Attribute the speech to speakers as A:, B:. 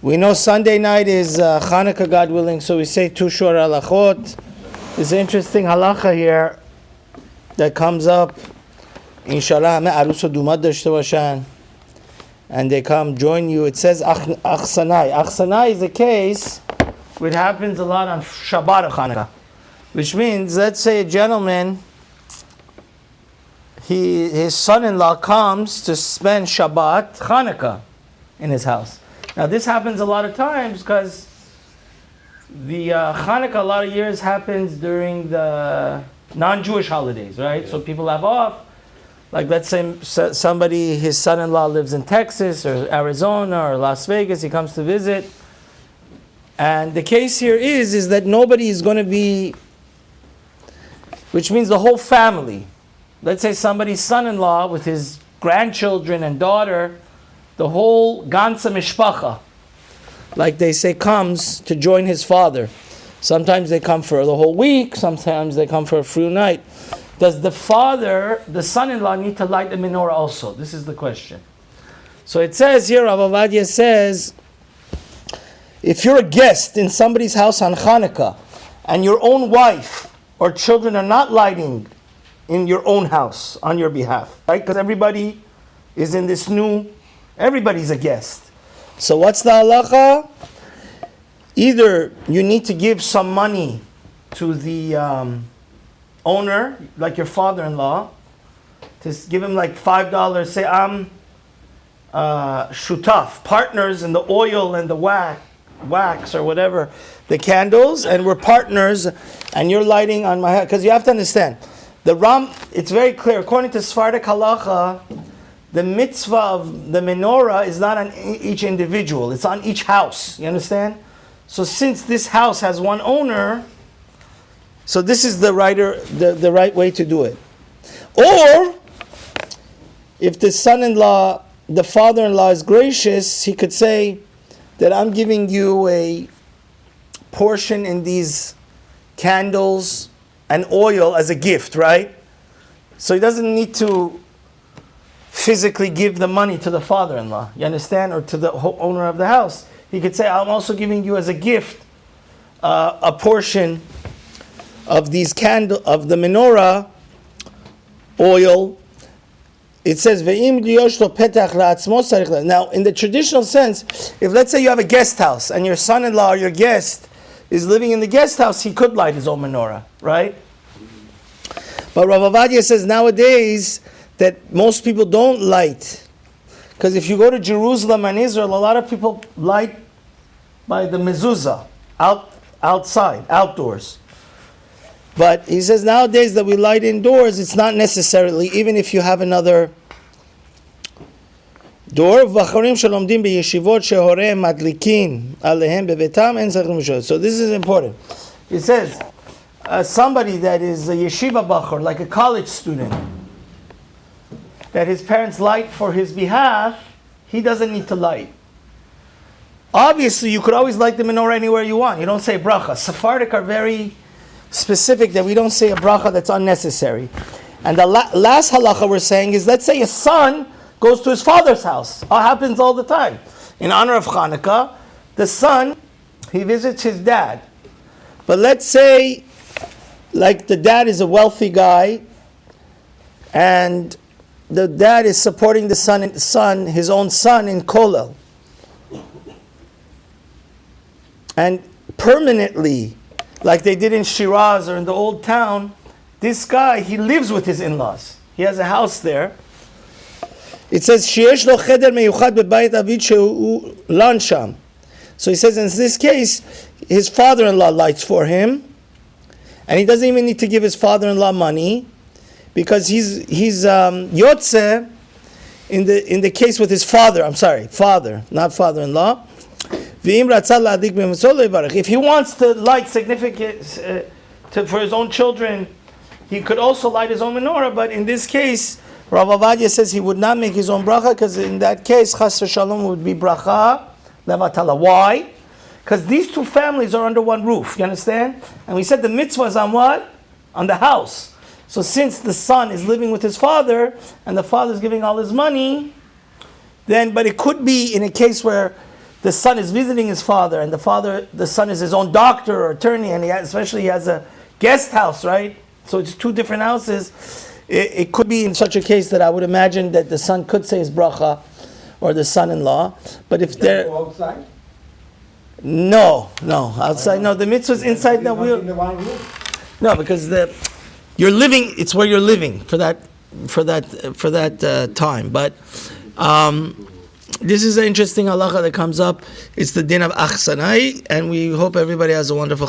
A: We know Sunday night is Hanukkah, God willing, so we say two short halachot. There's an interesting halacha here that comes up. Inshallah, arus dumad dashte bashan, and they come join you. It says achsanai. Achsanai is a case which happens a lot on Shabbat Hanukkah, which means, let's say a gentleman, his son-in-law comes to spend Shabbat Hanukkah in his house. Now this happens a lot of times because the Hanukkah a lot of years happens during the non-Jewish holidays, right? Yeah. So people have off. Like let's say somebody, his son-in-law lives in Texas or Arizona or Las Vegas, he comes to visit. And the case here is that nobody is going to be, which means the whole family. Let's say somebody's son-in-law with his grandchildren and daughter, the whole ganze mishpacha, like they say, comes to join his father. Sometimes they come for the whole week, sometimes they come for a few night. Does the son-in-law need to light the menorah also? This is the question. So it says here, Rav Ovadia says, if you're a guest in somebody's house on Hanukkah, and your own wife or children are not lighting in your own house on your behalf, right? Because everybody is in this everybody's a guest. So what's the halacha? Either you need to give some money to the owner, like your father-in-law, to give him like $5, say, I'm shutaf, partners in the oil and the wax or whatever, the candles, and we're partners, and you're lighting on my head. Because you have to understand, it's very clear, according to Sephardic halacha, the mitzvah of the menorah is not on each individual, it's on each house. You understand? So since this house has one owner, so this is the right way to do it. Or, if the father-in-law is gracious, he could say that I'm giving you a portion in these candles and oil as a gift, right? So he doesn't need to physically give the money to the father-in-law, you understand, or to the owner of the house. He could say, I'm also giving you as a gift a portion of these of the menorah oil. It says, now in the traditional sense, if let's say you have a guest house and your son-in-law or your guest is living in the guest house, he could light his own menorah, right? But Rav Ovadia says nowadays that most people don't light. Because if you go to Jerusalem and Israel, a lot of people light by the mezuzah, outdoors. But he says nowadays that we light indoors, it's not necessarily, even if you have another door. So this is important. It says, somebody that is a yeshiva bachor, like a college student, that his parents light for his behalf, he doesn't need to light. Obviously, you could always light the menorah anywhere you want. You don't say bracha. Sephardic are very specific that we don't say a bracha that's unnecessary. And the last halacha we're saying is, let's say a son goes to his father's house. It happens all the time. In honor of Hanukkah, the son, he visits his dad. But let's say, like the dad is a wealthy guy, and the dad is supporting his own son in kollel. And permanently, like they did in Shiraz or in the old town, this guy, he lives with his in-laws. He has a house there. It says, שיש לו חדר מיוחד בבית אביו שהוא לן שם. So he says in this case, his father-in-law lights for him, and he doesn't even need to give his father-in-law money, because he's yotze in the case with his father, not father-in-law. If he wants to light significant for his own children, he could also light his own menorah, but in this case, Rav Ovadia says he would not make his own bracha, because in that case, chas v'shalom would be bracha levatala. Why? Because these two families are under one roof, you understand? And we said the mitzvah is on what? On the house. So since the son is living with his father, and the father is giving all his money, but it could be in a case where the son is visiting his father, and the son is his own doctor or attorney, and he has a guest house, right? So it's two different houses. It could be in such a case that I would imagine that the son could say his bracha, or the son-in-law. But if they're
B: outside,
A: no, outside, no, the mitzvah is inside. No, because you're living. It's where you're living for that time. But this is an interesting halacha that comes up. It's the din of achsanai, and we hope everybody has a wonderful